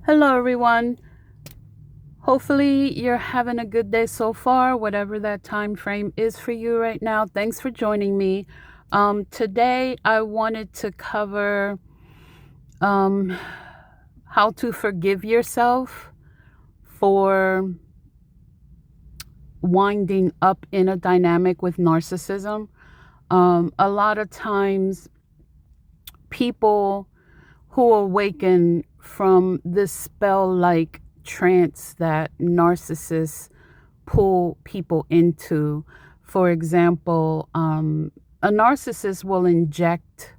Hello, everyone. Hopefully, you're having a good day so far, whatever that time frame is for you right now. Thanks for joining me. Today, I wanted to cover um, how to forgive yourself for winding up in a dynamic with narcissism. A lot of times, people who awaken from this spell like trance that narcissists pull people into. For example, a narcissist will inject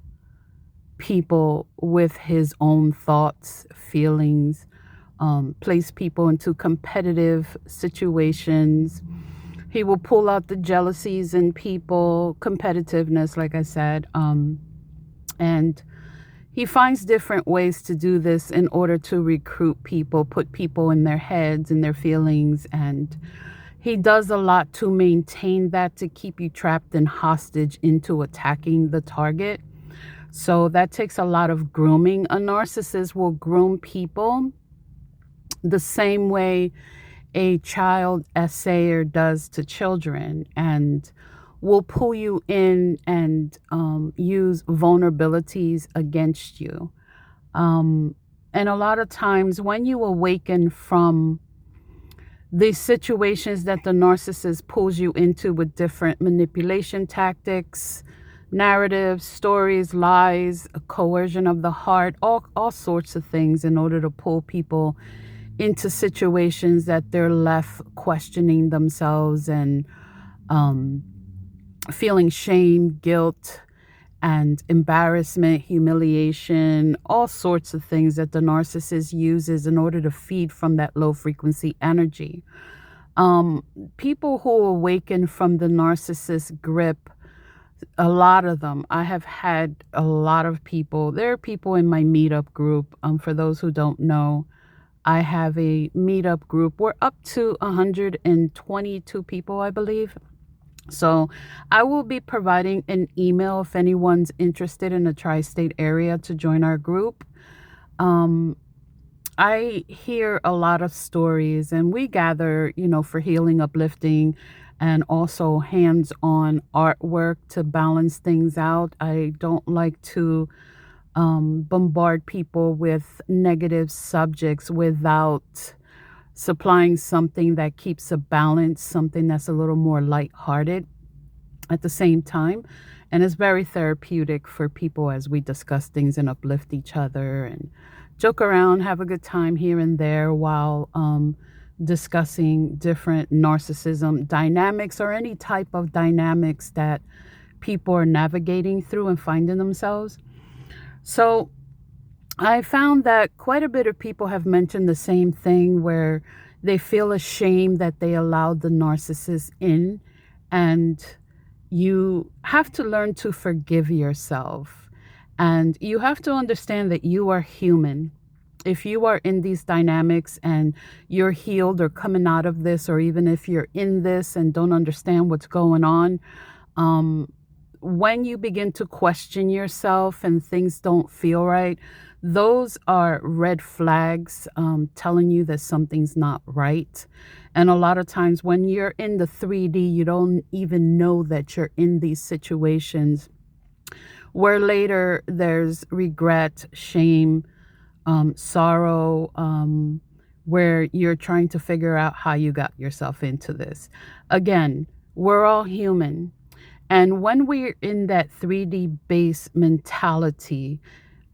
people with his own thoughts, feelings, place people into competitive situations. He will pull out the jealousies in people, competitiveness, like I said, and he finds different ways to do this in order to recruit people, put people in their heads and their feelings, and he does a lot to maintain that, to keep you trapped and hostage into attacking the target. So that takes a lot of grooming. A narcissist will groom people the same way a child essayer does to children, and will pull you in and use vulnerabilities against you. Um, and a lot of times, when you awaken from these situations that the narcissist pulls you into with different manipulation tactics, narratives, stories, lies, coercion of the heart, all sorts of things in order to pull people into situations that they're left questioning themselves and um, feeling shame, guilt, and embarrassment, humiliation, all sorts of things that the narcissist uses in order to feed from that low frequency energy. Um, People who awaken from the narcissist grip, a lot of them, I have had a lot of people. There are people in my meetup group. For those who don't know, I have a meetup group. We're up to 122 people, I believe. So I will be providing an email if anyone's interested in the tri state area to join our group. Um, I hear a lot of stories, and we gather, for healing, uplifting, and also hands on artwork to balance things out. I don't like to bombard people with negative subjects without supplying something that keeps a balance, something that's a little more lighthearted at the same time. And it's very therapeutic for people as we discuss things and uplift each other and joke around, have a good time here and there while discussing different narcissism dynamics or any type of dynamics that people are navigating through and finding themselves. So I found that quite a bit of people have mentioned the same thing where they feel ashamed that they allowed the narcissist in, and you have to learn to forgive yourself. And you have to understand that you are human. If you are in these dynamics and you're healed or coming out of this, or even if you're in this and don't understand what's going on, um, when you begin to question yourself and things don't feel right, those are red flags telling you that something's not right. And a lot of times when you're in the 3D, you don't even know that you're in these situations where later there's regret, shame, sorrow, where you're trying to figure out how you got yourself into this. Again, we're all human. And when we're in that 3D base mentality,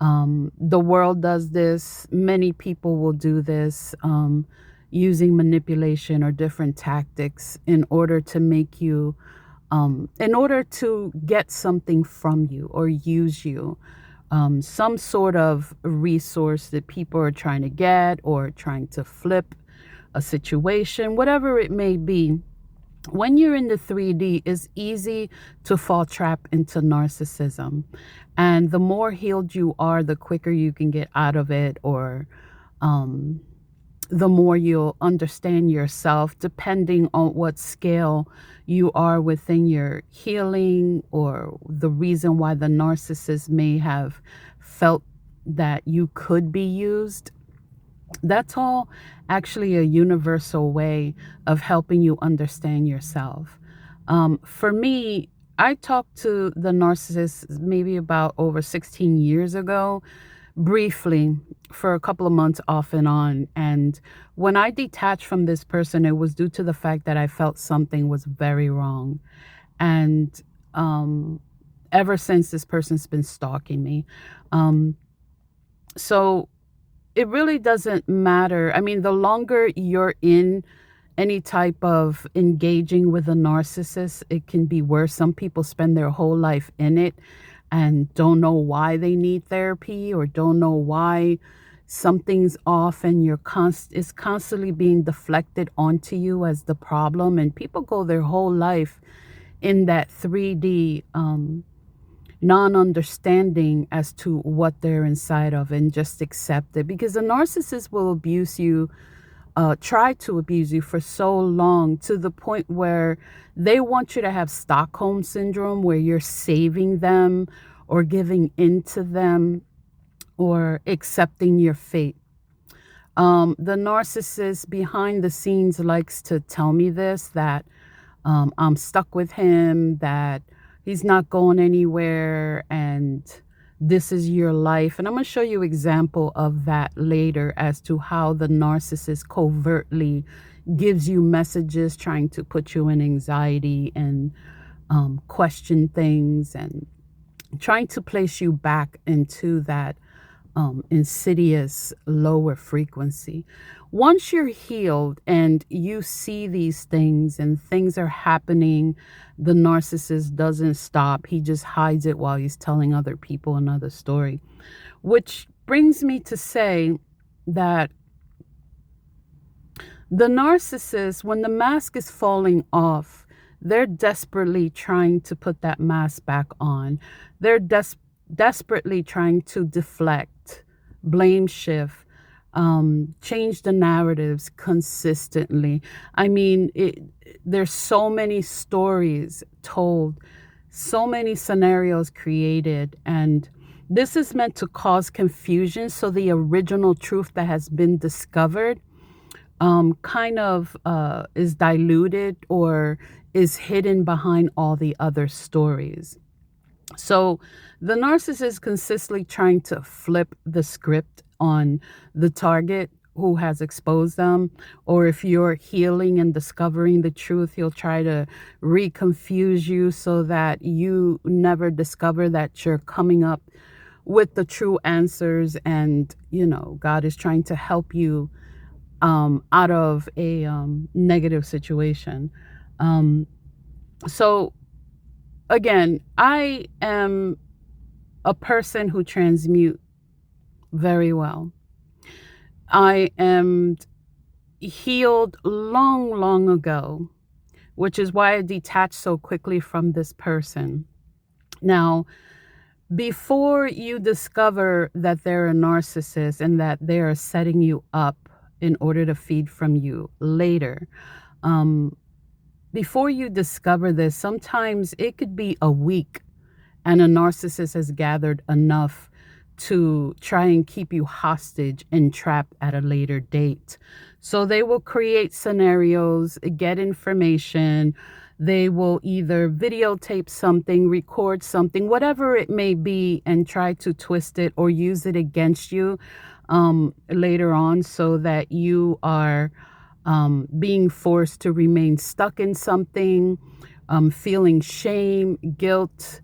the world does this, many people will do this, using manipulation or different tactics in order to make you, in order to get something from you or use you, some sort of resource that people are trying to get or trying to flip a situation, whatever it may be. When you're in the 3D, it's easy to fall trap into narcissism. And the more healed you are, the quicker you can get out of it, or um, the more you'll understand yourself, depending on what scale you are within your healing, or the reason why the narcissist may have felt that you could be used. That's all actually a universal way of helping you understand yourself. For me, I talked to the narcissist maybe about over 16 years ago, briefly, for a couple of months off and on. And when I detached from this person, it was due to the fact that I felt something was very wrong. And um, ever since, this person's been stalking me. Um, so it really doesn't matter. I mean, the longer you're in any type of engaging with a narcissist, it can be worse. Some people spend their whole life in it and don't know why they need therapy or don't know why something's off, and it's constantly being deflected onto you as the problem. And people go their whole life in that 3D non-understanding as to what they're inside of, and just accept it, because the narcissist will abuse you, try to abuse you for so long, to the point where they want you to have Stockholm syndrome, where you're saving them or giving in to them or accepting your fate. The narcissist behind the scenes likes to tell me this, that I'm stuck with him, that he's not going anywhere, and this is your life. And I'm going to show you example of that later, as to how the narcissist covertly gives you messages trying to put you in anxiety and question things, and trying to place you back into that insidious lower frequency. Once you're healed and you see these things and things are happening, the narcissist doesn't stop. He just hides it while he's telling other people another story. Which brings me to say that the narcissist, when the mask is falling off, they're desperately trying to put that mask back on. They're desperately trying to deflect, blame shift, change the narratives consistently. I mean, there's so many stories told, so many scenarios created, and this is meant to cause confusion, so the original truth that has been discovered kind of is diluted or is hidden behind all the other stories. So the narcissist is consistently trying to flip the script on the target who has exposed them. Or if you're healing and discovering the truth, he'll try to reconfuse you so that you never discover that you're coming up with the true answers. And, God is trying to help you out of a negative situation. So again, I am a person who transmute very well. I am healed long, long ago, which is why I detached so quickly from this person. Now, before you discover that they're a narcissist and that they are setting you up in order to feed from you later, before you discover this, sometimes it could be a week and a narcissist has gathered enough to try and keep you hostage and trapped at a later date. So they will create scenarios, get information. They will either videotape something, record something, whatever it may be, and try to twist it or use it against you later on, so that you are being forced to remain stuck in something, feeling shame, guilt,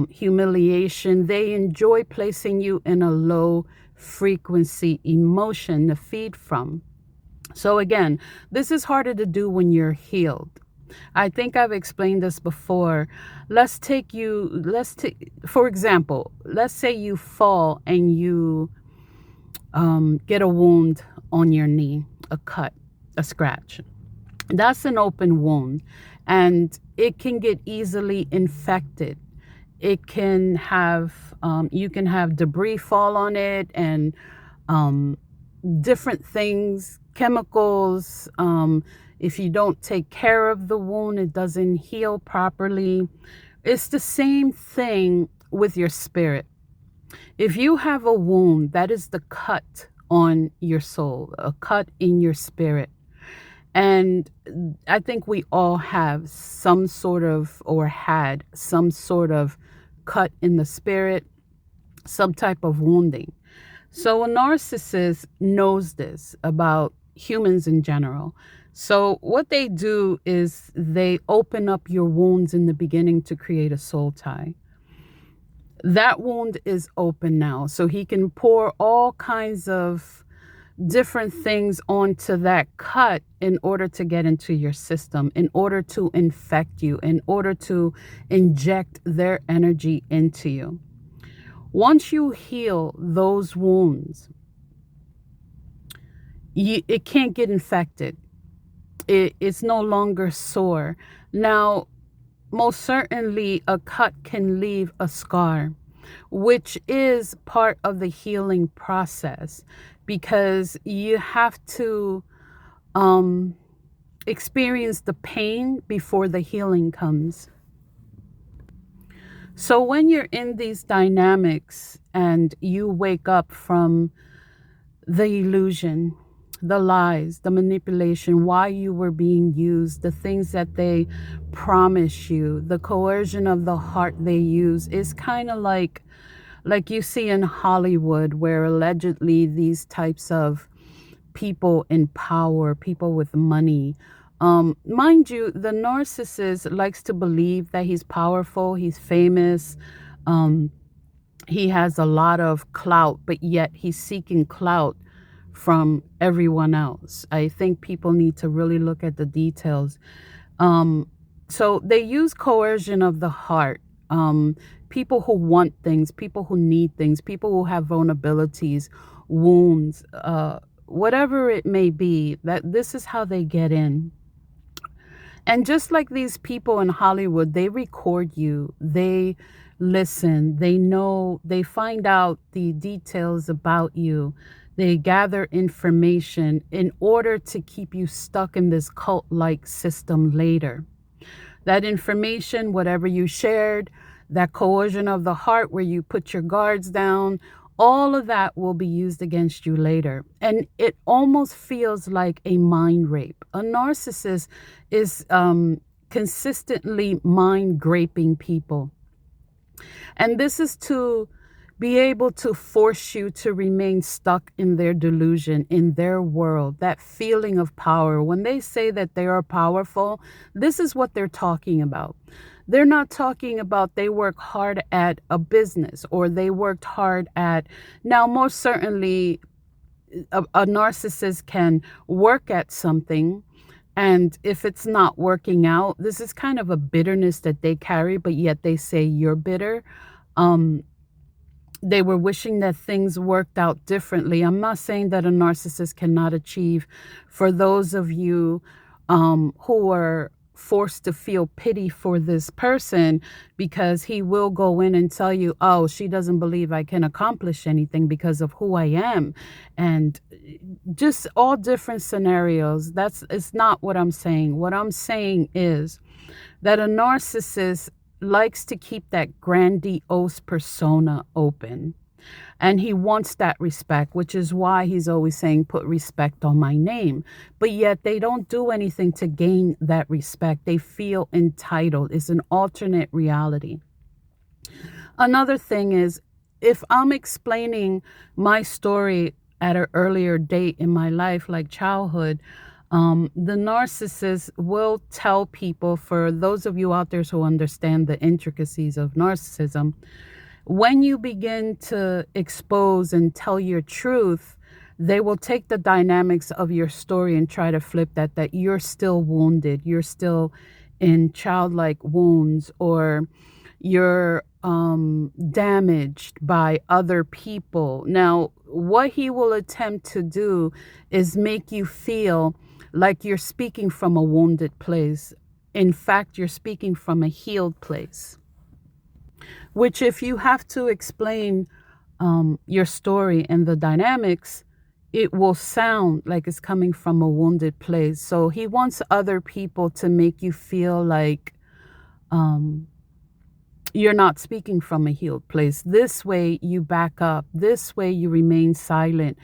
humiliation. They enjoy placing you in a low frequency emotion to feed from. So again, this is harder to do when you're healed. I think I've explained this before. For example, let's say you fall and you get a wound on your knee, a cut, a scratch. That's an open wound, and it can get easily infected. It can have, you can have debris fall on it, and different things, chemicals. If you don't take care of the wound, it doesn't heal properly. It's the same thing with your spirit. If you have a wound, that is the cut on your soul, a cut in your spirit. And I think we all have some sort of, or had some sort of cut in the spirit, some type of wounding. So a narcissist knows this about humans in general. So what they do is they open up your wounds in the beginning to create a soul tie. That wound is open now. So he can pour all kinds of different things onto that cut in order to get into your system, in order to infect you, in order to inject their energy into you. Once you heal those wounds, it can't get infected. It's no longer sore. Now, most certainly, a cut can leave a scar, which is part of the healing process, because you have to experience the pain before the healing comes. So when you're in these dynamics and you wake up from the illusion, the lies, the manipulation, why you were being used, the things that they promise you, the coercion of the heart they use, is kind of like you see in Hollywood, where allegedly these types of people in power, people with money. Mind you, the narcissist likes to believe that he's powerful, he's famous, um, he has a lot of clout, but yet he's seeking clout from everyone else. I think people need to really look at the details. Um, so they use coercion of the heart. People who want things, people who need things, people who have vulnerabilities, wounds, whatever it may be, that this is how they get in. And just like these people in Hollywood, they record you, they listen, they know, they find out the details about you, they gather information in order to keep you stuck in this cult like system later. That information, whatever you shared, that coercion of the heart where you put your guards down, all of that will be used against you later. And it almost feels like a mind rape. A narcissist is consistently mind raping people. And this is to be able to force you to remain stuck in their delusion, in their world, that feeling of power. When they say that they are powerful, this is what they're talking about. They're not talking about they work hard at a business or they worked hard at. Now, most certainly, a narcissist can work at something. And if it's not working out, this is kind of a bitterness that they carry, but yet they say you're bitter. Um, they were wishing that things worked out differently. I'm not saying that a narcissist cannot achieve. For those of you who are forced to feel pity for this person, because he will go in and tell you, oh, she doesn't believe I can accomplish anything because of who I am. And just all different scenarios. It's not what I'm saying. What I'm saying is that a narcissist likes to keep that grandiose persona open. And he wants that respect, which is why he's always saying, put respect on my name. But yet they don't do anything to gain that respect. They feel entitled. It's an alternate reality. Another thing is, if I'm explaining my story at an earlier date in my life, like childhood, the narcissist will tell people, for those of you out there who understand the intricacies of narcissism, when you begin to expose and tell your truth, they will take the dynamics of your story and try to flip that you're still wounded, you're still in childlike wounds, or you're damaged by other people. Now, what he will attempt to do is make you feel like you're speaking from a wounded place. In fact, you're speaking from a healed place. Which, if you have to explain your story and the dynamics, it will sound like it's coming from a wounded place. So he wants other people to make you feel like you're not speaking from a healed place. This way you back up. This way you remain silent.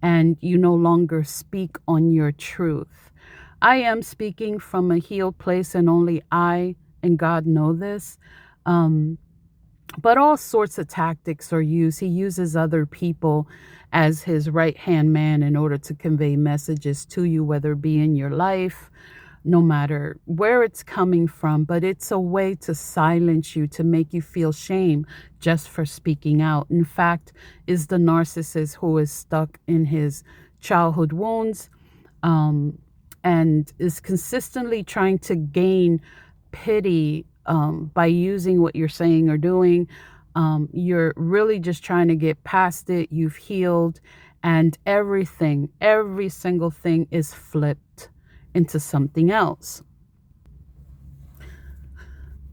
and you no longer speak on your truth. I am speaking from a healed place, and only I and God know this. Um, but all sorts of tactics are used. He uses other people as his right hand man in order to convey messages to you, whether it be in your life, no matter where it's coming from. But it's a way to silence you, to make you feel shame just for speaking out. In fact, is the narcissist who is stuck in his childhood wounds, um, and is consistently trying to gain pity by using what you're saying or doing. You're really just trying to get past it. You've healed, and everything, every single thing is flipped into something else.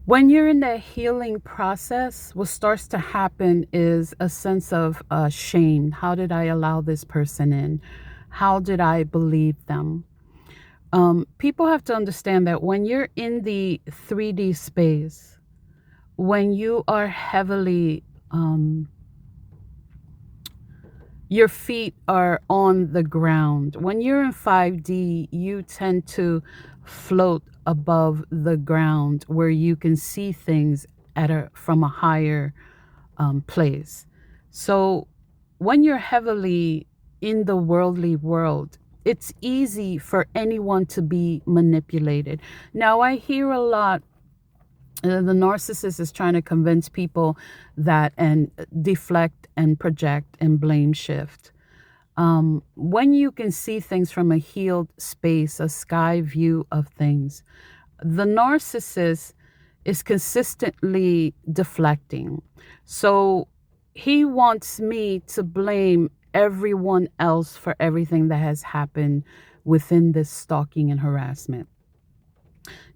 When you're in the healing process, what starts to happen is a sense of shame. How did I allow this person in? How did I believe them? People have to understand that when you're in the 3D space, when you are heavily, your feet are on the ground. When you're in 5D, you tend to float above the ground where you can see things from a higher place. So when you're heavily in the worldly world, it's easy for anyone to be manipulated. Now, I hear a lot, the narcissist is trying to convince people that, and deflect and project and blame shift. When you can see things from a healed space, a sky view of things, the narcissist is consistently deflecting. So he wants me to blame everyone else for everything that has happened within this stalking and harassment.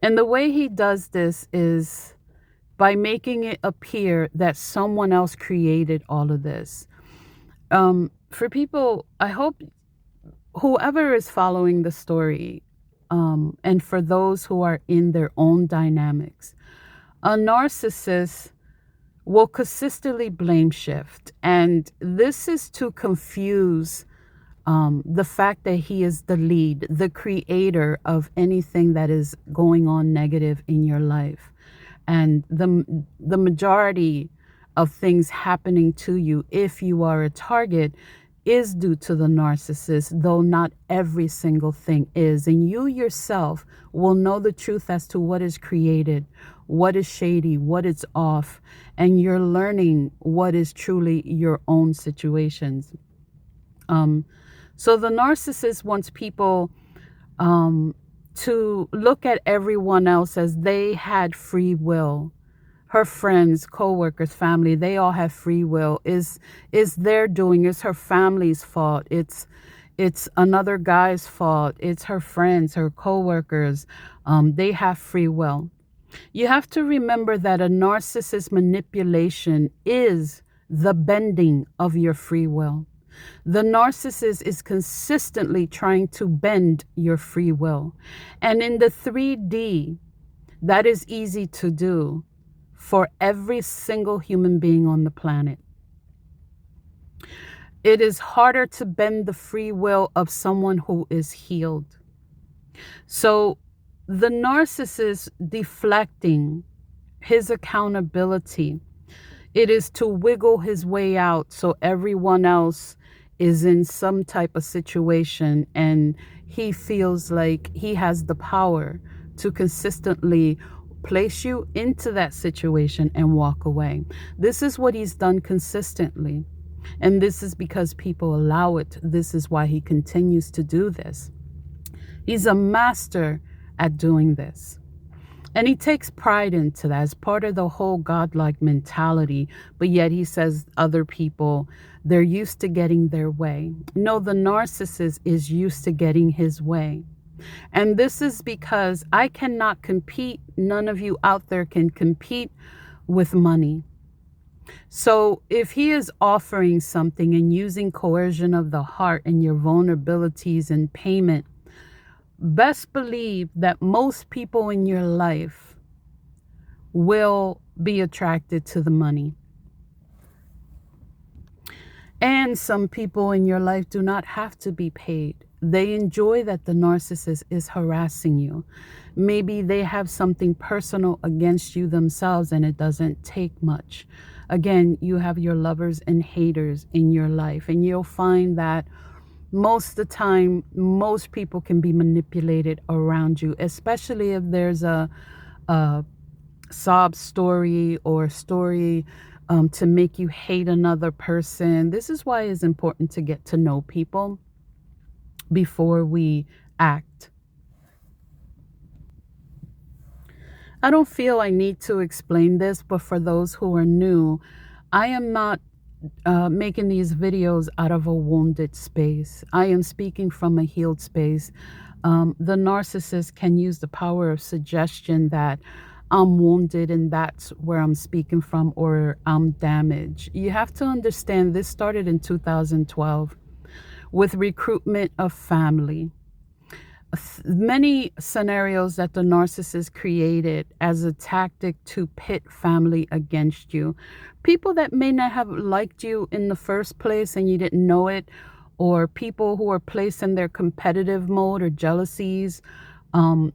And the way he does this is by making it appear that someone else created all of this. For people, I hope whoever is following the story, and for those who are in their own dynamics, a narcissist will consistently blame shift. And this is to confuse the fact that he is the lead, the creator of anything that is going on negative in your life. And the majority of things happening to you, if you are a target, is due to the narcissist, though not every single thing is. And you yourself will know the truth as to what is created, what is shady, what is off, and you're learning what is truly your own situations. So the narcissist wants people to look at everyone else as they had free will. Her friends, co-workers, family, they all have free will. Is their doing, is her family's fault. It's another guy's fault. It's her friends, her co-workers. They have free will. You have to remember that a narcissist manipulation is the bending of your free will. The narcissist is consistently trying to bend your free will. And in the 3D, that is easy to do for every single human being on the planet. It is harder to bend the free will of someone who is healed. So the narcissist deflecting his accountability, it is to wiggle his way out so everyone else is in some type of situation and he feels like he has the power to consistently place you into that situation and walk away. This is what he's done consistently. And this is because people allow it. This is why he continues to do this. He's a master at doing this. And he takes pride into that as part of the whole godlike mentality. But yet he says other people, they're used to getting their way. No, the narcissist is used to getting his way. And this is because I cannot compete. None of you out there can compete with money. So if he is offering something and using coercion of the heart and your vulnerabilities and payment, best believe that most people in your life will be attracted to the money. And some people in your life do not have to be paid. They enjoy that the narcissist is harassing you. Maybe they have something personal against you themselves and it doesn't take much. Again, you have your lovers and haters in your life, and you'll find that most of the time, most people can be manipulated around you, especially if there's a sob story or story to make you hate another person. This is why it's important to get to know people before we act. I don't feel I need to explain this, but for those who are new, I am not making these videos out of a wounded space. I am speaking from a healed space. The narcissist can use the power of suggestion that I'm wounded and that's where I'm speaking from, or I'm damaged. You have to understand this started in 2012 with recruitment of family. Many scenarios that the narcissist created as a tactic to pit family against you. People that may not have liked you in the first place and you didn't know it, or people who are placed in their competitive mode or jealousies,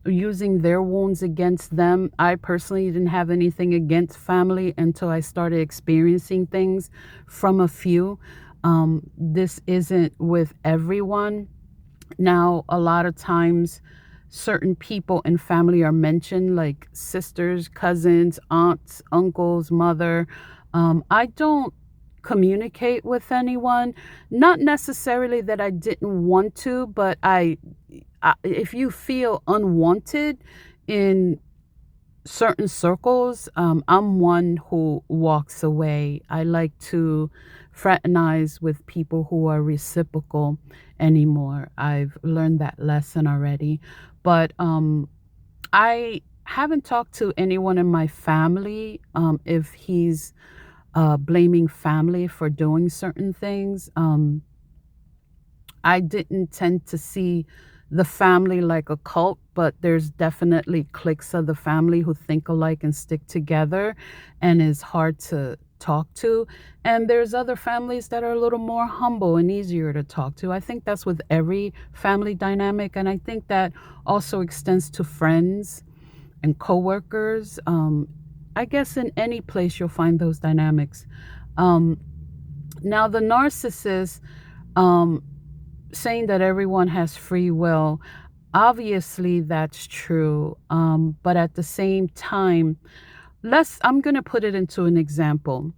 using their wounds against them. I personally didn't have anything against family until I started experiencing things from a few. This isn't with everyone. Now, a lot of times, certain people in family are mentioned, like sisters, cousins, aunts, uncles, mother. I don't communicate with anyone, not necessarily that I didn't want to, but if you feel unwanted in certain circles, I'm one who walks away. I like to fraternize with people who are reciprocal anymore. I've learned that lesson already. But I haven't talked to anyone in my family if he's blaming family for doing certain things. I didn't tend to see the family like a cult, but there's definitely cliques of the family who think alike and stick together and is hard to talk to. And there's other families that are a little more humble and easier to talk to. I think that's with every family dynamic. And I think that also extends to friends and coworkers. I guess in any place you'll find those dynamics. Um, Now, the narcissist, um, saying that everyone has free will, obviously that's true. But at the same time, I'm going to put it into an example.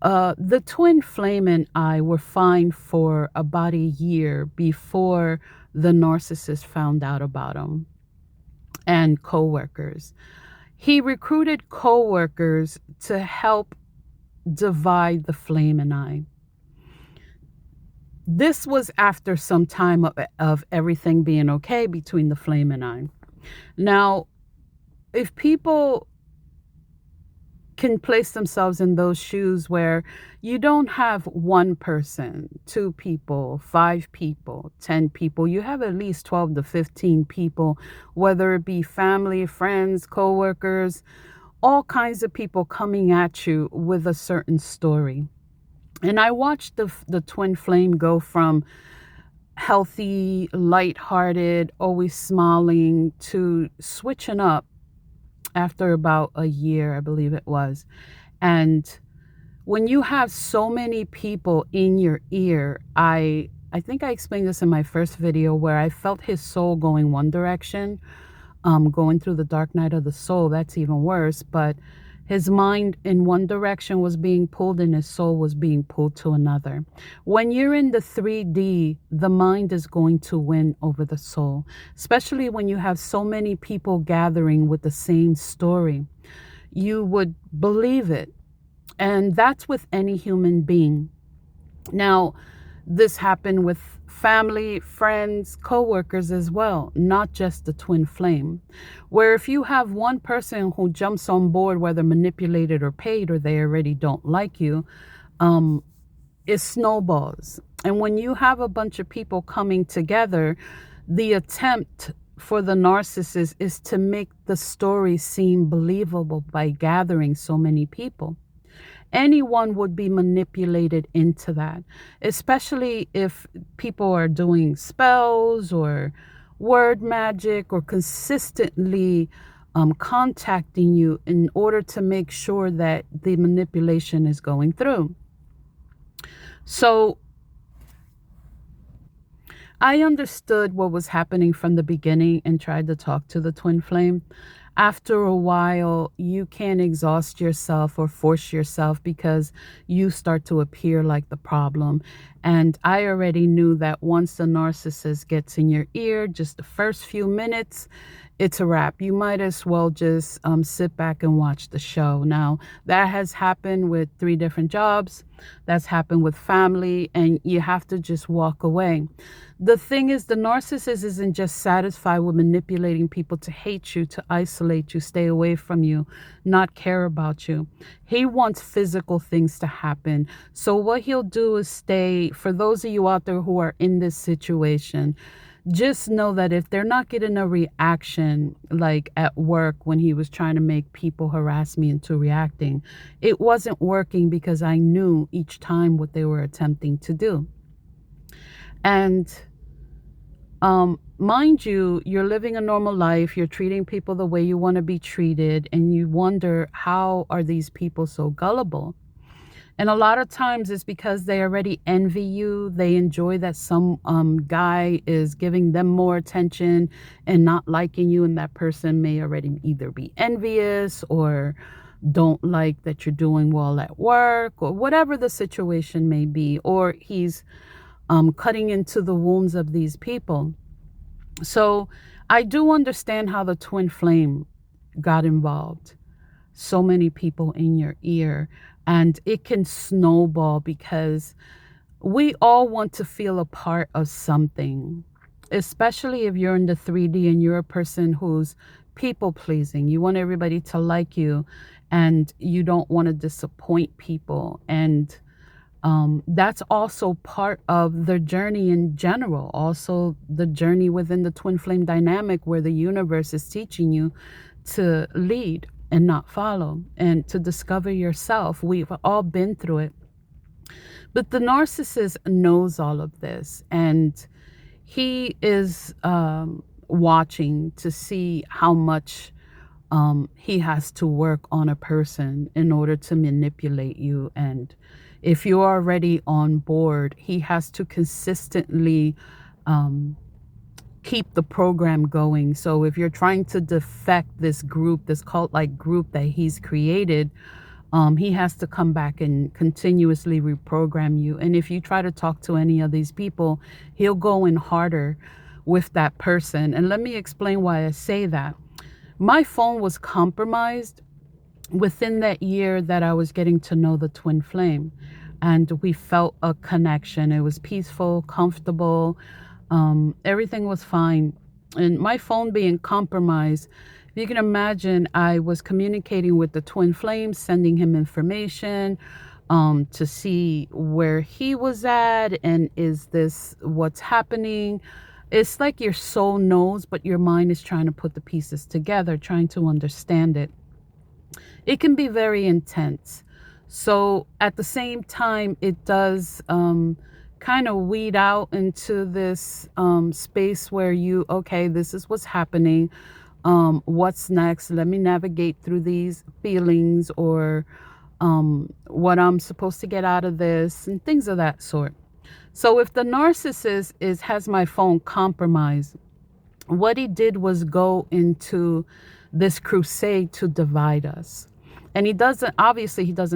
The twin flame and I were fine for about a year before the narcissist found out about him, and coworkers. He recruited coworkers to help divide the flame and I. This was after some time of everything being okay between the flame and I. Now, if people can place themselves in those shoes where you don't have one person, two people, five people, 10 people, you have at least 12 to 15 people, whether it be family, friends, coworkers, all kinds of people coming at you with a certain story. And I watched the twin flame go from healthy, lighthearted, always smiling to switching up after about a year, I believe it was. And when you have so many people in your ear, I think I explained this in my first video where I felt his soul going one direction, going through the dark night of the soul. That's even worse. But his mind in one direction was being pulled and his soul was being pulled to another. When you're in the 3D, the mind is going to win over the soul, especially when you have so many people gathering with the same story. You would believe it. And that's with any human being. Now, this happened with family, friends, coworkers as well, not just the twin flame. Where if you have one person who jumps on board, whether manipulated or paid, or they already don't like you, it snowballs. And when you have a bunch of people coming together, the attempt for the narcissist is to make the story seem believable by gathering so many people. Anyone would be manipulated into that, especially if people are doing spells or word magic or consistently contacting you in order to make sure that the manipulation is going through. So I understood what was happening from the beginning and tried to talk to the twin flame. After a while, you can't exhaust yourself or force yourself because you start to appear like the problem. And I already knew that once the narcissist gets in your ear, just the first few minutes, it's a wrap. You might as well just sit back and watch the show. Now, that has happened with 3 different jobs. That's happened with family, and you have to just walk away. The thing is, the narcissist isn't just satisfied with manipulating people to hate you, to isolate you, stay away from you, not care about you. He wants physical things to happen. So what he'll do is stay, for those of you out there who are in this situation, just know that if they're not getting a reaction, like at work when he was trying to make people harass me into reacting, it wasn't working because I knew each time what they were attempting to do. And mind you, you're living a normal life, you're treating people the way you want to be treated, and you wonder, how are these people so gullible? And a lot of times it's because they already envy you. They enjoy that some guy is giving them more attention and not liking you, and that person may already either be envious or don't like that you're doing well at work, or whatever the situation may be, or he's cutting into the wounds of these people. So I do understand how the twin flame got involved. So many people in your ear, and it can snowball because we all want to feel a part of something, especially if you're in the 3D and you're a person who's people pleasing. You want everybody to like you, and you don't want to disappoint people. And that's also part of the journey in general, also the journey within the twin flame dynamic, where the universe is teaching you to lead and not follow, and to discover yourself. We've all been through it. But the narcissist knows all of this, and he is watching to see how much he has to work on a person in order to manipulate you. And if you're already on board, he has to consistently keep the program going. So if you're trying to defect this group, this cult-like group that he's created, he has to come back and continuously reprogram you. And if you try to talk to any of these people, he'll go in harder with that person. And let me explain why I say that. My phone was compromised within that year that I was getting to know the twin flame, and we felt a connection. It was peaceful, comfortable. Everything was fine. And my phone being compromised, you can imagine I was communicating with the twin flame, sending him information to see where he was at, and is this what's happening. It's like your soul knows, but your mind is trying to put the pieces together, trying to understand it. It can be very intense. So at the same time, it does kind of weed out into this space where you, okay, this is what's happening. What's next? Let me navigate through these feelings, or what I'm supposed to get out of this, and things of that sort. So if the narcissist has my phone compromised, what he did was go into this crusade to divide us. And he doesn't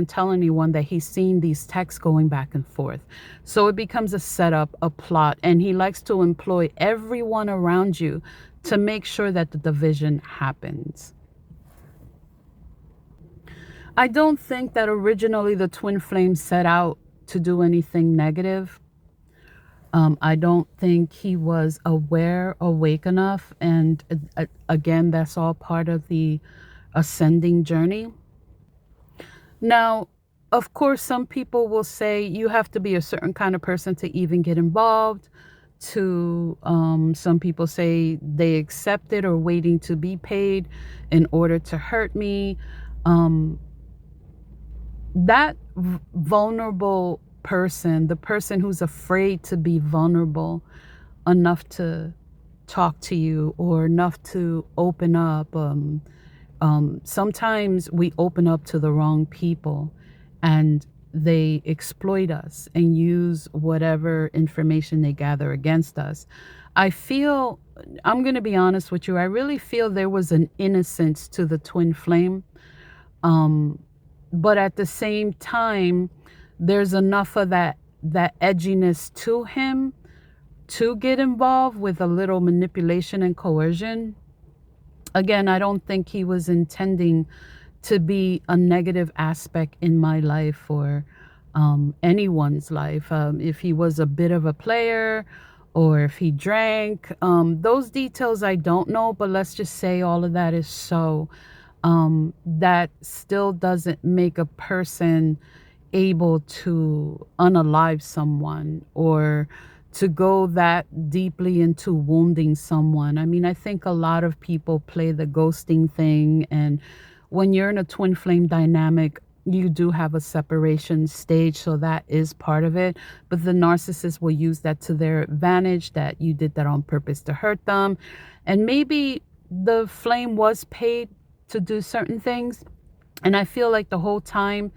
tell anyone that he's seen these texts going back and forth. So it becomes a setup, a plot, and he likes to employ everyone around you to make sure that the division happens. I don't think that originally the twin flame set out to do anything negative. I don't think he was awake enough. And again, that's all part of the ascending journey. Now, of course, some people will say you have to be a certain kind of person to even get involved. Some people say they accept it or waiting to be paid in order to hurt me. that vulnerable person, the person who's afraid to be vulnerable enough to talk to you or enough to open up. Sometimes we open up to the wrong people and they exploit us and use whatever information they gather against us. I feel, I'm going to be honest with you, I really feel there was an innocence to the twin flame. Um, but at the same time, there's enough of that edginess to him to get involved with a little manipulation and coercion. Again, I don't think he was intending to be a negative aspect in my life or anyone's life. If he was a bit of a player or if he drank, those details I don't know, but let's just say all of that is so. That still doesn't make a person able to unalive someone or to go that deeply into wounding someone. I mean, I think a lot of people play the ghosting thing, and when you're in a twin flame dynamic, you do have a separation stage, so that is part of it. But the narcissist will use that to their advantage, that you did that on purpose to hurt them. And maybe the flame was paid to do certain things. And I feel like the whole time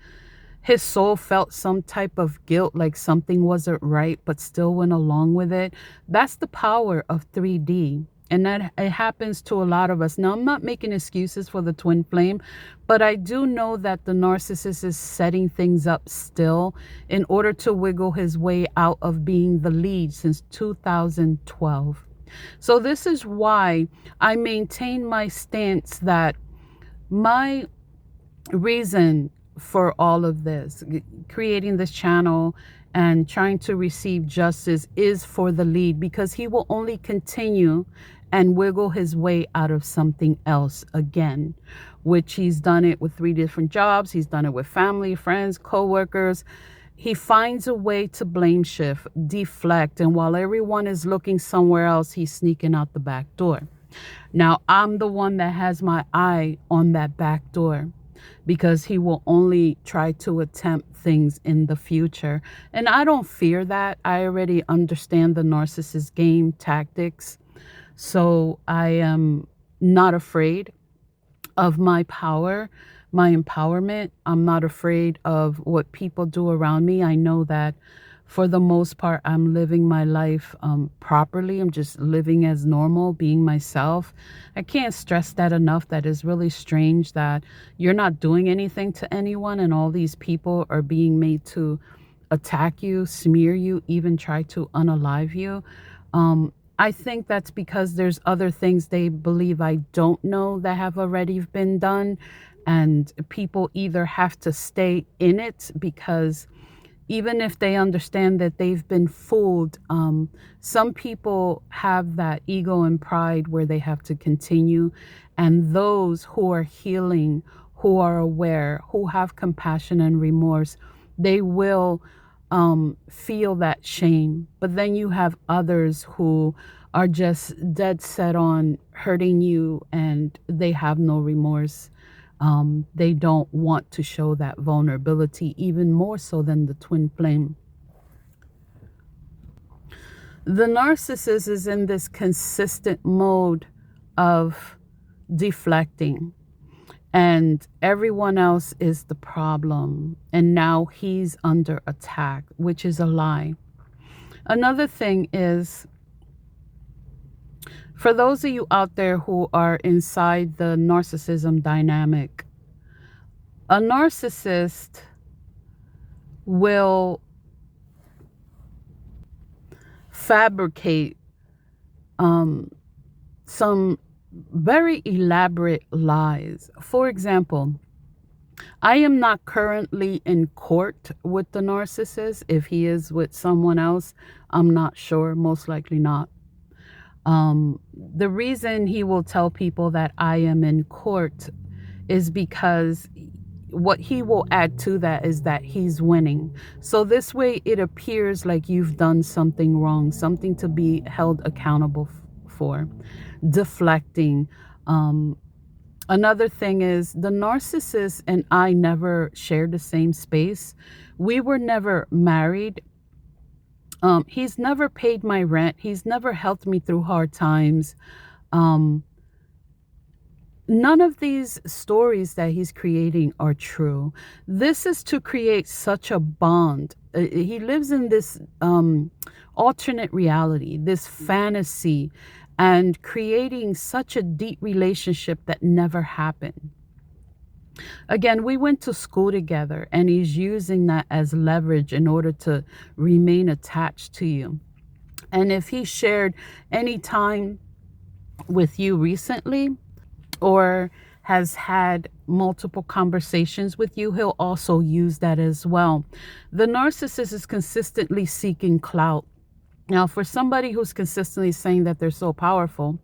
his soul felt some type of guilt, like something wasn't right, but still went along with it. That's the power of 3D. And that it happens to a lot of us. Now, I'm not making excuses for the twin flame, but I do know that the narcissist is setting things up still in order to wiggle his way out of being the lead since 2012. So this is why I maintain my stance that my reason for all of this, creating this channel and trying to receive justice, is for the lead, because he will only continue and wiggle his way out of something else again, which he's done it with 3 different jobs. He's done it with family, friends, co-workers. He finds a way to blame shift, deflect, and while everyone is looking somewhere else, he's sneaking out the back door. Now, I'm the one that has my eye on that back door, because he will only try to attempt things in the future. And I don't fear that. I already understand the narcissist game tactics. So I am not afraid of my power, my empowerment. I'm not afraid of what people do around me. I know that for the most part, I'm living my life properly. I'm just living as normal, being myself. I can't stress that enough. That is really strange that you're not doing anything to anyone and all these people are being made to attack you, smear you, even try to unalive you. I think that's because there's other things they believe I don't know that have already been done. And people either have to stay in it because even if they understand that they've been fooled, some people have that ego and pride where they have to continue. And those who are healing, who are aware, who have compassion and remorse, they will feel that shame. But then you have others who are just dead set on hurting you and they have no remorse. They don't want to show that vulnerability, even more so than the twin flame. The narcissist is in this consistent mode of deflecting, and everyone else is the problem. And now he's under attack, which is a lie. Another thing is, for those of you out there who are inside the narcissism dynamic, a narcissist will fabricate some very elaborate lies. For example, I am not currently in court with the narcissist. If he is with someone else, I'm not sure, most likely not. The reason he will tell people that I am in court is because what he will add to that is that he's winning. So this way it appears like you've done something wrong, something to be held accountable for. Deflecting, Another thing is the narcissist and I never shared the same space. We were never married. He's never paid my rent. He's never helped me through hard times. Um, None of these stories that he's creating are true. This is to create such a bond. He lives in this alternate reality, this fantasy, and creating such a deep relationship that never happened. Again, we went to school together, and he's using that as leverage in order to remain attached to you. And if he shared any time with you recently, or has had multiple conversations with you, he'll also use that as well. The narcissist is consistently seeking clout. Now, for somebody who's consistently saying that they're so powerful,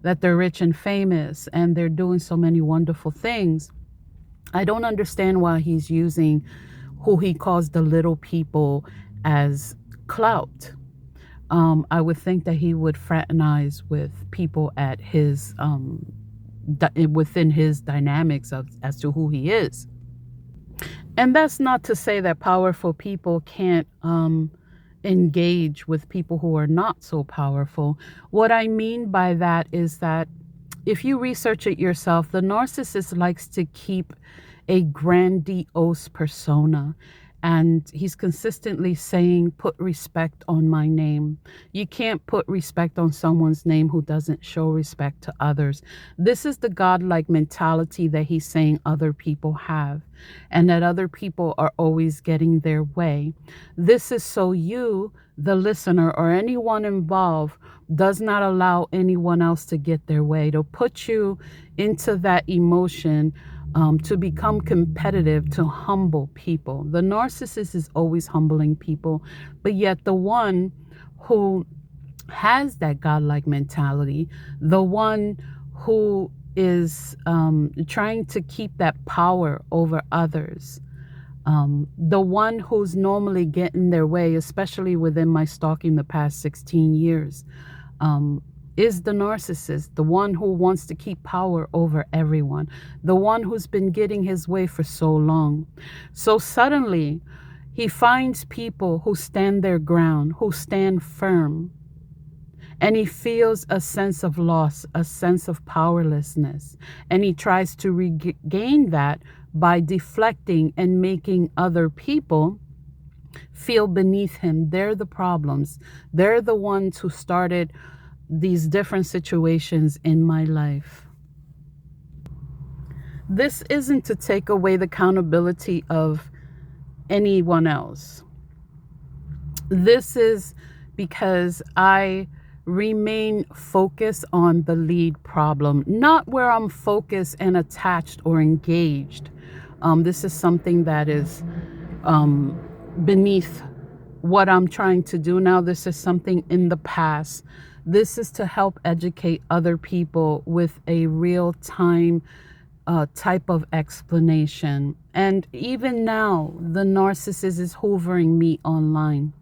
that they're rich and famous, and they're doing so many wonderful things, I don't understand why he's using who he calls the little people as clout. I would think that he would fraternize with people at his within his dynamics of as to who he is. And that's not to say that powerful people can't engage with people who are not so powerful. What I mean by that is that if you research it yourself, the narcissist likes to keep a grandiose persona. And he's consistently saying, put respect on my name. You can't put respect on someone's name who doesn't show respect to others. This is the godlike mentality that he's saying other people have, and that other people are always getting their way. This is so you, the listener, or anyone involved does not allow anyone else to get their way, to put you into that emotion, to become competitive, to humble people. The narcissist is always humbling people, but yet the one who has that godlike mentality, the one who is trying to keep that power over others, the one who's normally getting their way, especially within my stalking the past 16 years, is the narcissist, the one who wants to keep power over everyone, the one who's been getting his way for so long. So suddenly, he finds people who stand their ground, who stand firm, and he feels a sense of loss, a sense of powerlessness, and he tries to regain that by deflecting and making other people feel beneath him. They're the problems. They're the ones who started these different situations in my life. This isn't to take away the accountability of anyone else. This is because I remain focused on the lead problem, not where I'm focused and attached or engaged. This is something that is beneath what I'm trying to do now. This is something in the past. This is to help educate other people with a real-time type of explanation. And even now, the narcissist is hoovering me online.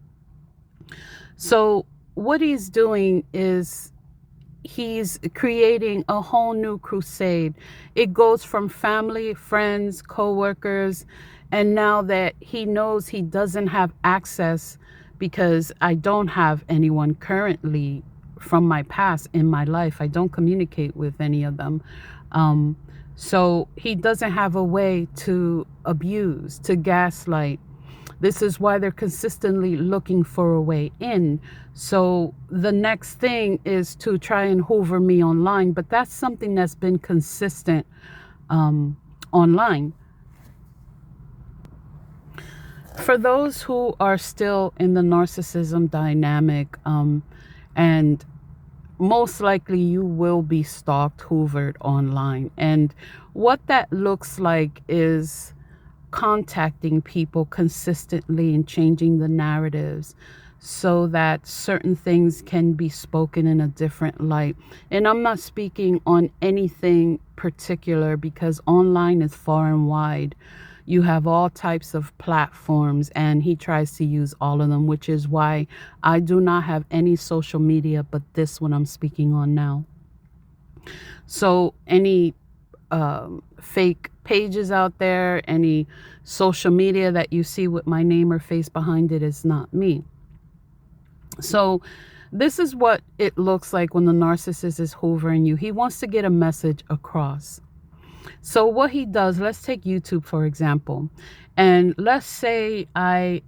So what he's doing is he's creating a whole new crusade. It goes from family, friends, co-workers, and now that he knows he doesn't have access because I don't have anyone currently from my past in my life. I don't communicate with any of them. So he doesn't have a way to abuse, to gaslight. This is why they're consistently looking for a way in. So the next thing is to try and hoover me online, but that's something that's been consistent online. For those who are still in the narcissism dynamic, and most likely you will be stalked, hoovered online. And what that looks like is contacting people consistently and changing the narratives so that certain things can be spoken in a different light. And I'm not speaking on anything particular because online is far and wide. You have all types of platforms, and he tries to use all of them, which is why I do not have any social media but this one I'm speaking on now. So any fake pages out there, any social media that you see with my name or face behind it is not me. So this is what it looks like when the narcissist is hoovering you. He wants to get a message across. So what he does, let's take YouTube for example, and let's say I'm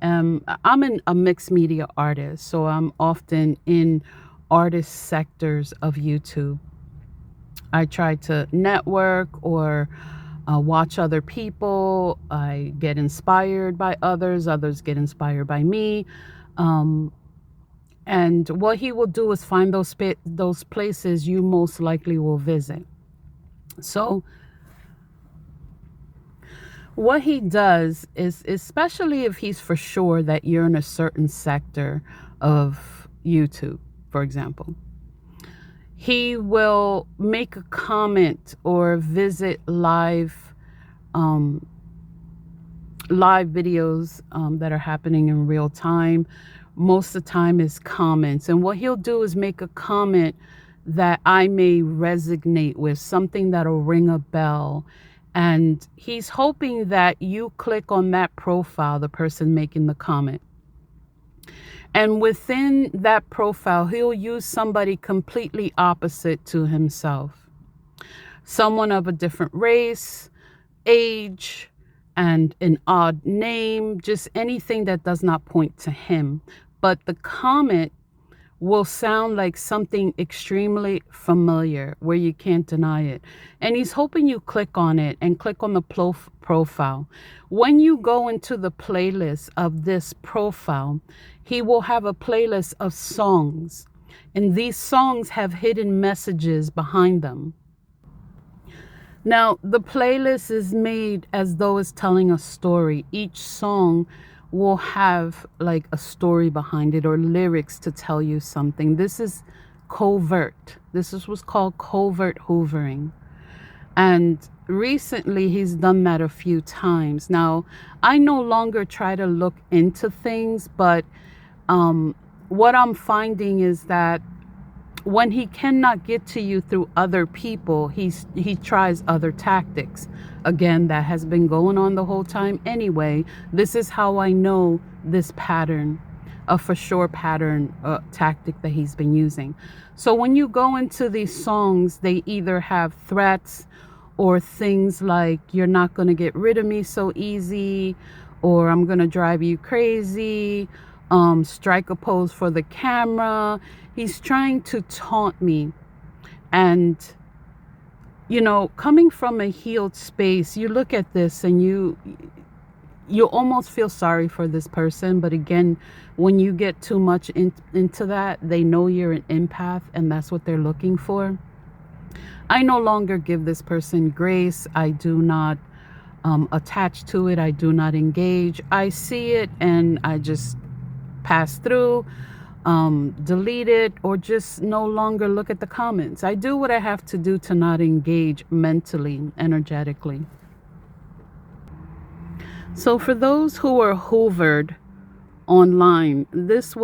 a mixed media artist, so I'm often in artist sectors of YouTube. I try to network or watch other people. I get inspired by others. Others get inspired by me. And what he will do is find those places you most likely will visit. So what he does is, especially if he's for sure that you're in a certain sector of YouTube, for example, he will make a comment or visit live videos that are happening in real time. Most of the time is comments. And what he'll do is make a comment that I may resonate with, something that'll ring a bell. And he's hoping that you click on that profile, the person making the comment. And within that profile, he'll use somebody completely opposite to himself. Someone of a different race, age, and an odd name, just anything that does not point to him. But the comment will sound like something extremely familiar where you can't deny it. And he's hoping you click on it and click on the profile. When you go into the playlist of this profile, he will have a playlist of songs. And these songs have hidden messages behind them. Now, the playlist is made as though it's telling a story. Each song will have like a story behind it or lyrics to tell you something. This is covert. This is what's called covert hoovering. And recently he's done that a few times. Now, I no longer try to look into things, but what I'm finding is that when he cannot get to you through other people, he tries other tactics. Again, that has been going on the whole time anyway. This is how I know this pattern, a for sure pattern tactic that he's been using. So when you go into these songs, they either have threats or things like, you're not going to get rid of me so easy, or I'm going to drive you crazy, strike a pose for the camera. He's trying to taunt me. And, you know, coming from a healed space, you look at this and you almost feel sorry for this person. But again, when you get too much into that, they know you're an empath and that's what they're looking for. I no longer give this person grace. I do not attach to it. I do not engage. I see it and I just pass through, delete it, or just no longer look at the comments. I do what I have to do to not engage mentally, energetically. So for those who are hoovered online, this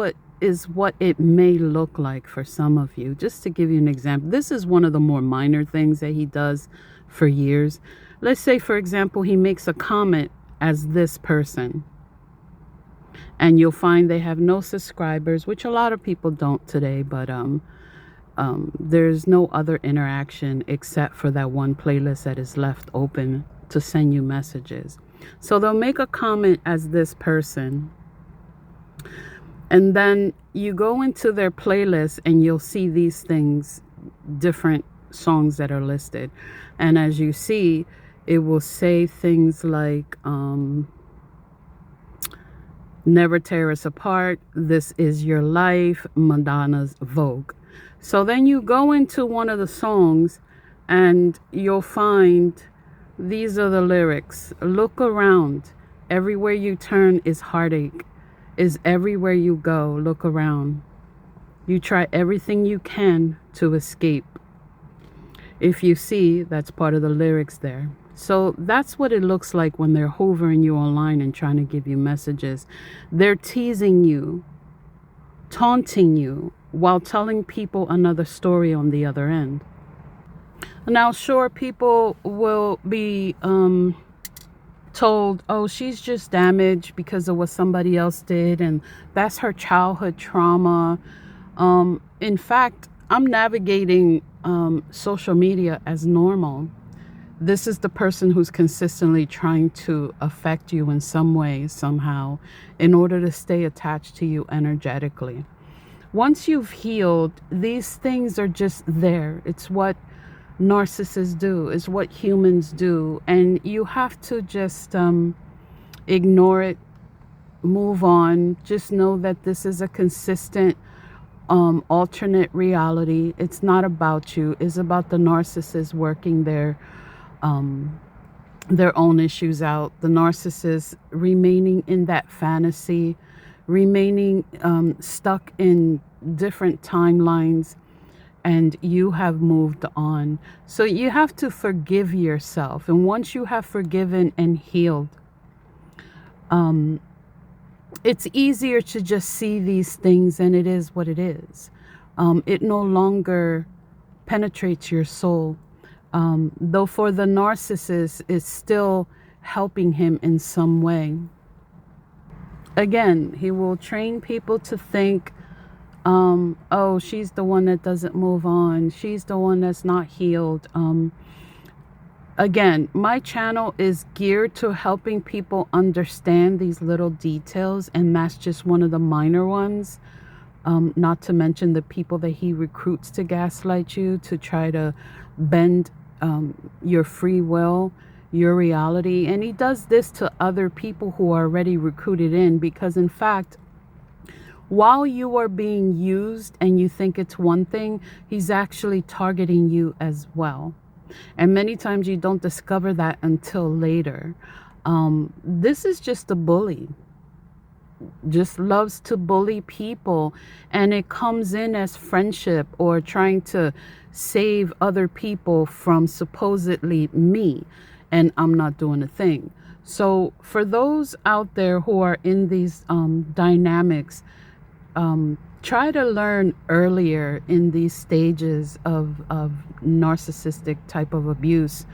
is what it may look like for some of you. Just to give you an example, this is one of the more minor things that he does for years. Let's say, for example, he makes a comment as this person. And you'll find they have no subscribers, which a lot of people don't today, but there's no other interaction except for that one playlist that is left open to send you messages. So they'll make a comment as this person. And then you go into their playlist and you'll see these things, different songs that are listed. And as you see, it will say things like, Never Tear Us Apart, This Is Your Life, Madonna's Vogue. So then you go into one of the songs and you'll find these are the lyrics. Look around. Everywhere you turn is heartache. Is everywhere you go, look around. You try everything you can to escape. If you see, that's part of the lyrics there. So that's what it looks like when they're hoovering you online and trying to give you messages. They're teasing you, taunting you, while telling people another story on the other end. Now, sure, people will be told, oh, she's just damaged because of what somebody else did, and that's her childhood trauma. In fact, I'm navigating social media as normal. This is the person who's consistently trying to affect you in some way, somehow, in order to stay attached to you energetically. Once you've healed, these things are just there. It's what narcissists do, it's what humans do. And you have to just ignore it, move on. Just know that this is a consistent alternate reality. It's not about you, it's about the narcissist working their own issues out, the narcissist remaining in that fantasy, remaining stuck in different timelines, and you have moved on. So you have to forgive yourself. And once you have forgiven and healed, it's easier to just see these things, and it is what it is. It no longer penetrates your soul. Though for the narcissist, it's still helping him in some way. Again, he will train people to think, oh, she's the one that doesn't move on. She's the one that's not healed. Again, my channel is geared to helping people understand these little details, and that's just one of the minor ones. Not to mention the people that he recruits to gaslight you, to try to bend your free will, your reality. And he does this to other people who are already recruited in, because in fact, while you are being used and you think it's one thing, he's actually targeting you as well. And many times you don't discover that until later. This is just a bully. Just loves to bully people, and it comes in as friendship or trying to save other people from supposedly me, and I'm not doing a thing. So for those out there who are in these dynamics, try to learn earlier in these stages of narcissistic type of abuse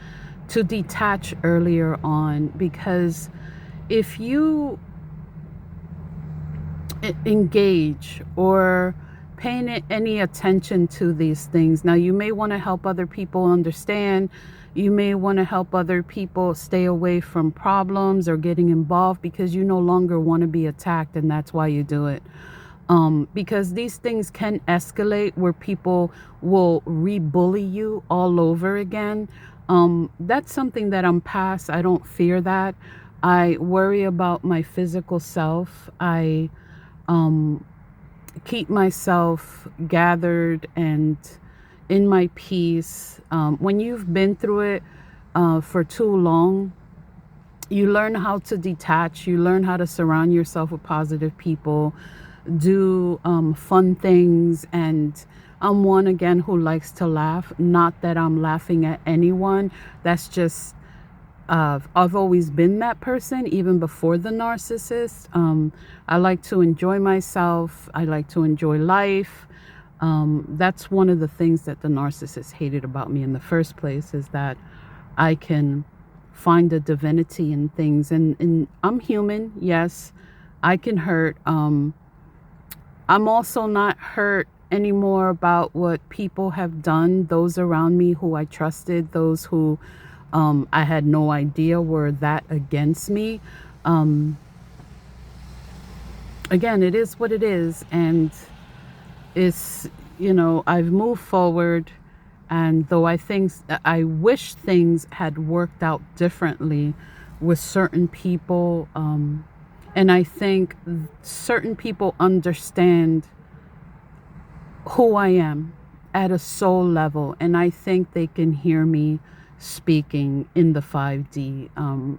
to detach earlier on, because if you engage or pay any attention to these things, now you may want to help other people understand, you may want to help other people stay away from problems or getting involved because you no longer want to be attacked, and that's why you do it. Because these things can escalate where people will re-bully you all over again. That's something that I'm past. I don't fear that. I worry about my physical self. I keep myself gathered and in my peace. When you've been through it for too long, you learn how to detach. You learn how to surround yourself with positive people, do fun things. And I'm one, again, who likes to laugh. Not that I'm laughing at anyone. That's just I've always been that person, even before the narcissist. I like to enjoy myself. I like to enjoy life. That's one of the things that the narcissist hated about me in the first place, is that I can find a divinity in things. And I'm human, yes, I can hurt. I'm also not hurt anymore about what people have done, those around me who I trusted, those who I had no idea were that against me. Again, it is what it is, and it's, I've moved forward, and though I wish things had worked out differently with certain people, and I think certain people understand who I am at a soul level, and I think they can hear me speaking in the 5D.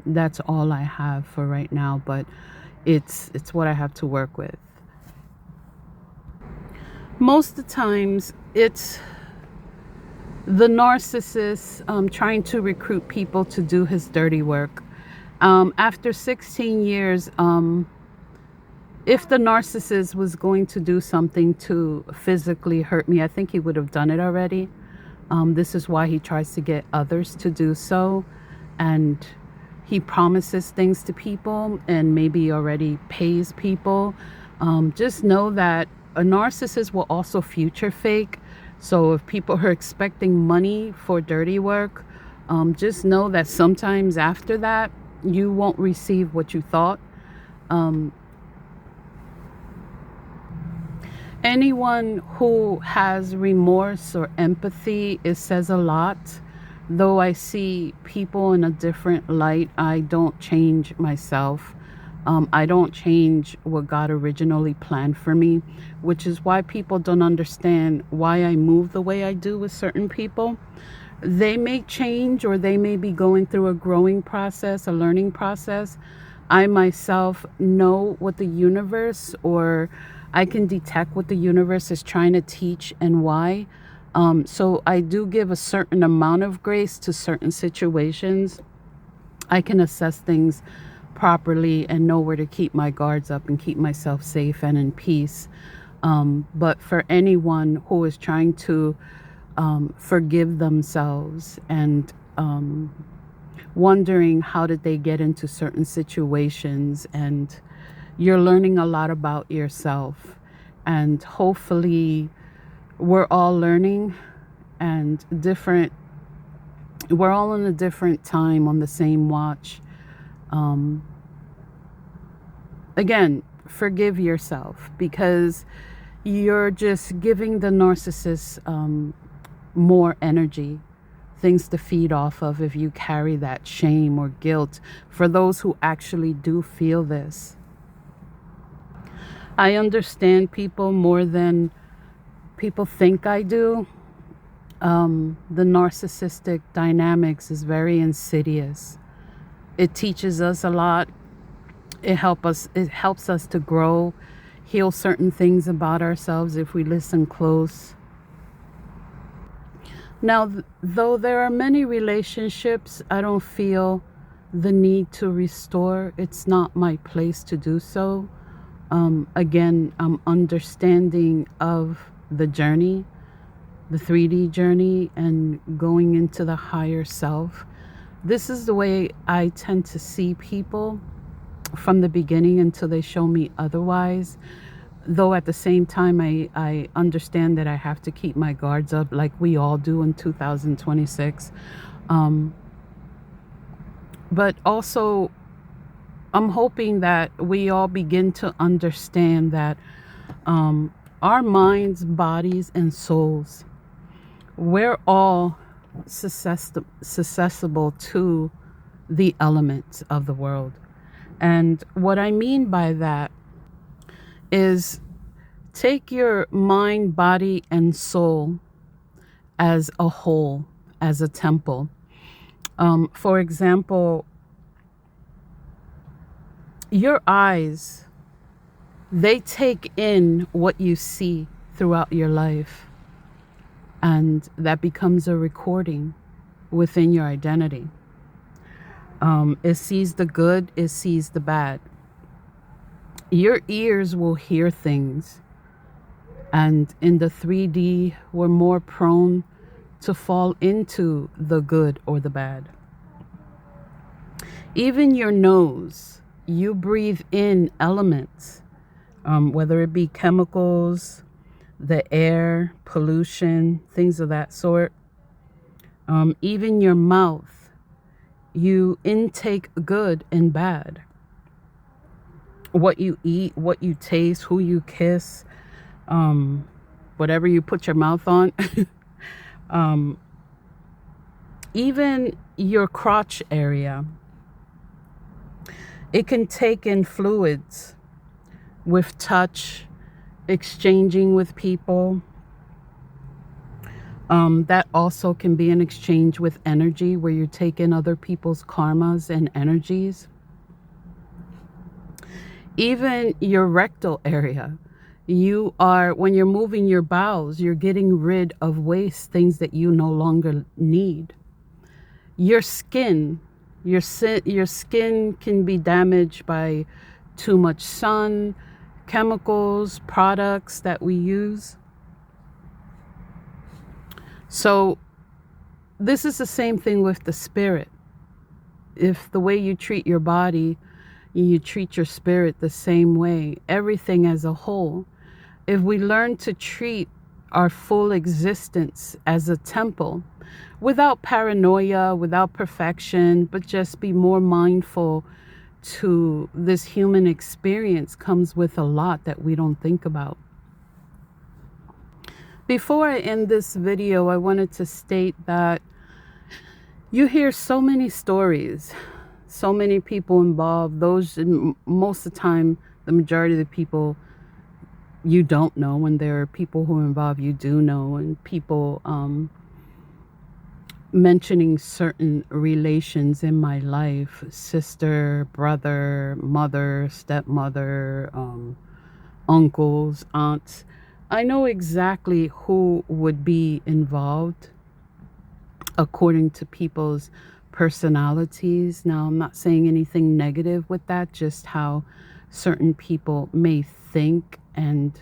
That's all I have for right now, but it's what I have to work with. Most of the times it's the narcissist trying to recruit people to do his dirty work. After 16 years, if the narcissist was going to do something to physically hurt me, I think he would have done it already. This is why he tries to get others to do so. And he promises things to people and maybe already pays people. Just know that a narcissist will also future fake. So if people are expecting money for dirty work, just know that sometimes after that, you won't receive what you thought. Anyone who has remorse or empathy, it says a lot. Though I see people in a different light, I don't change myself. I don't change what God originally planned for me, which is why people don't understand why I move the way I do with certain people. They may change, or they may be going through a growing process, a learning process. I myself know what the universe, or I can detect what the universe is trying to teach and why. So I do give a certain amount of grace to certain situations. I can assess things properly and know where to keep my guards up and keep myself safe and in peace. But for anyone who is trying to forgive themselves and wondering how did they get into certain situations, and you're learning a lot about yourself, and hopefully we're all learning and different. We're all in a different time on the same watch. Again, forgive yourself, because you're just giving the narcissist more energy, things to feed off of if you carry that shame or guilt for those who actually do feel this. I understand people more than people think I do. The narcissistic dynamics is very insidious. It teaches us a lot. It helps us to grow, heal certain things about ourselves if we listen close. Now, though there are many relationships I don't feel the need to restore, it's not my place to do so. Again, I'm understanding of the journey, the 3D journey, and going into the higher self. This is the way I tend to see people from the beginning until they show me otherwise. Though at the same time, I understand that I have to keep my guards up like we all do in 2026. But also, I'm hoping that we all begin to understand that our minds, bodies, and souls, we're all susceptible to the elements of the world. And what I mean by that is, take your mind, body, and soul as a whole, as a temple. For example, your eyes, they take in what you see throughout your life, and that becomes a recording within your identity. It sees the good, it sees the bad. Your ears will hear things, and in the 3D, we're more prone to fall into the good or the bad. Even your nose, you breathe in elements, whether it be chemicals, the air, pollution, things of that sort. Even your mouth, you intake good and bad. What you eat, what you taste, who you kiss, whatever you put your mouth on. Even your crotch area, it can take in fluids with touch, exchanging with people. That also can be an exchange with energy, where you take in other people's karmas and energies. Even your rectal area, when you're moving your bowels, you're getting rid of waste, things that you no longer need. Your skin, your skin can be damaged by too much sun, chemicals, products that we use. So this is the same thing with the spirit. If the way you treat your body, you treat your spirit the same way, everything as a whole. If we learn to treat our full existence as a temple, without paranoia, without perfection, but just be more mindful to this human experience, comes with a lot that we don't think about. Before I end this video, I wanted to state that you hear so many stories, so many people involved. Those, most of the time, the majority of the people you don't know, when there are people who are involved you do know, and people mentioning certain relations in my life: sister, brother, mother, stepmother, uncles, aunts. I know exactly who would be involved according to people's personalities. Now, I'm not saying anything negative with that, just how certain people may think, and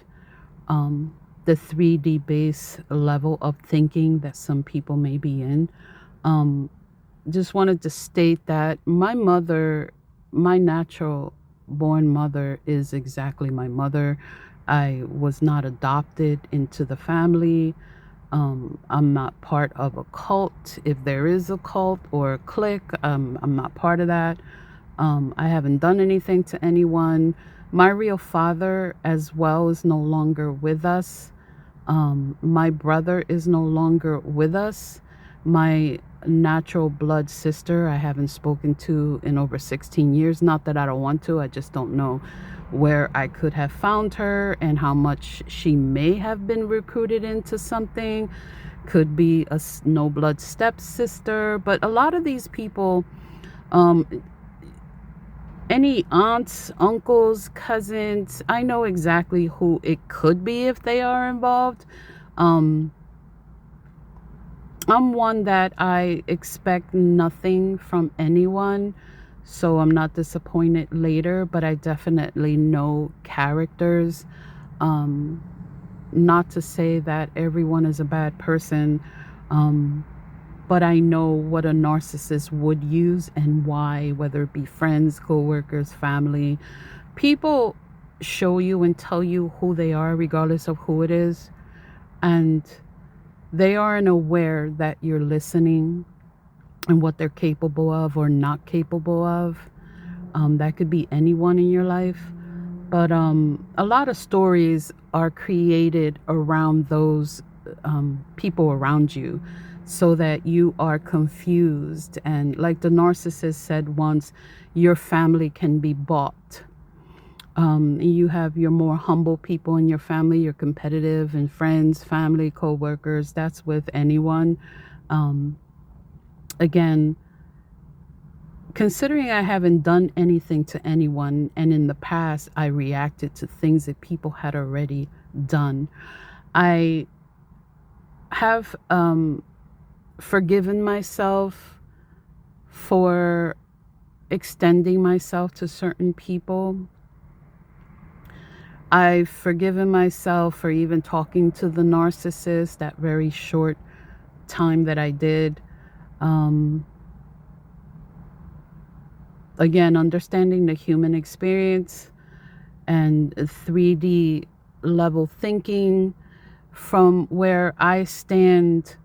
the 3D base level of thinking that some people may be in. Just wanted to state that my mother, my natural born mother, is exactly my mother. I was not adopted into the family. I'm not part of a cult. If there is a cult or a clique, I'm not part of that. I haven't done anything to anyone. My real father as well is no longer with us. My brother is no longer with us. My natural blood sister I haven't spoken to in over 16 years. Not that I don't want to, I just don't know where I could have found her and how much she may have been recruited into something. Could be a no blood stepsister, but a lot of these people, any aunts, uncles, cousins, I know exactly who it could be if they are involved. I'm one that I expect nothing from anyone, so I'm not disappointed later, but I definitely know characters. Not to say that everyone is a bad person, but I know what a narcissist would use and why, whether it be friends, co-workers, family. People show you and tell you who they are regardless of who it is, and they aren't aware that you're listening and what they're capable of or not capable of. That could be anyone in your life, but a lot of stories are created around those people around you, so that you are confused. And like the narcissist said once, your family can be bought. You have your more humble people in your family, your competitive and friends, family, co-workers. That's with anyone. Again, considering I haven't done anything to anyone, and in the past I reacted to things that people had already done, I have forgiven myself for extending myself to certain people. I've forgiven myself for even talking to the narcissist that very short time that I did. Again, understanding the human experience and 3D level thinking from where I stand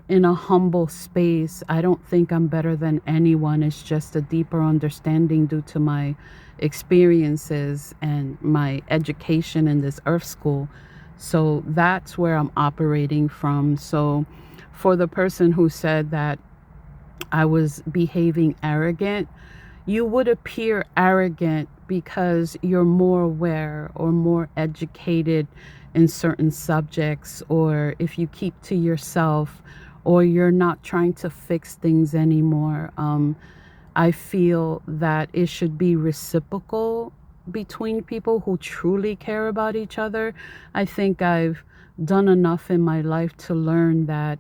in a humble space. I don't think I'm better than anyone. It's just a deeper understanding due to my experiences and my education in this earth school. So that's where I'm operating from. So for the person who said that I was behaving arrogant, you would appear arrogant because you're more aware or more educated in certain subjects, or if you keep to yourself, or you're not trying to fix things anymore. I feel that it should be reciprocal between people who truly care about each other. I think I've done enough in my life to learn that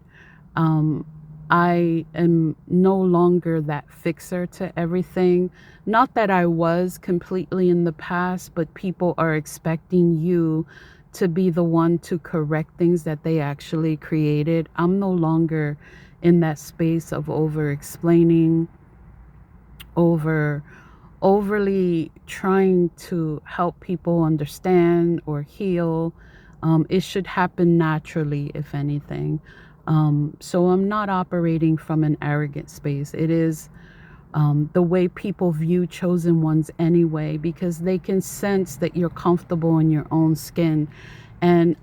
I am no longer that fixer to everything. Not that I was completely in the past, but people are expecting you to be the one to correct things that they actually created. I'm no longer in that space of over explaining, over overly trying to help people understand or heal. It should happen naturally, if anything. So I'm not operating from an arrogant space. It is the way people view chosen ones anyway, because they can sense that you're comfortable in your own skin. And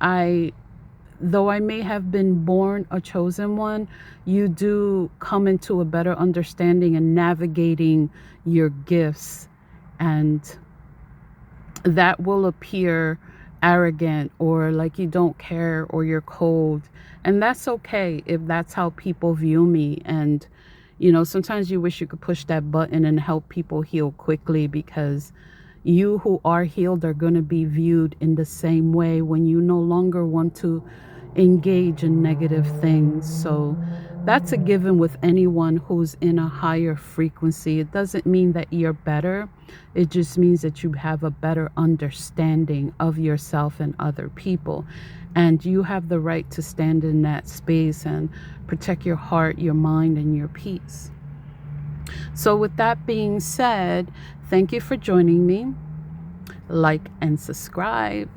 though I may have been born a chosen one, you do come into a better understanding and navigating your gifts, and that will appear arrogant or like you don't care or you're cold. And that's okay if that's how people view me. And, sometimes you wish you could push that button and help people heal quickly, because you who are healed are going to be viewed in the same way when you no longer want to engage in negative things. So that's a given with anyone who's in a higher frequency. It doesn't mean that you're better. It just means that you have a better understanding of yourself and other people. And you have the right to stand in that space and protect your heart, your mind, and your peace. So with that being said, thank you for joining me. Like and subscribe.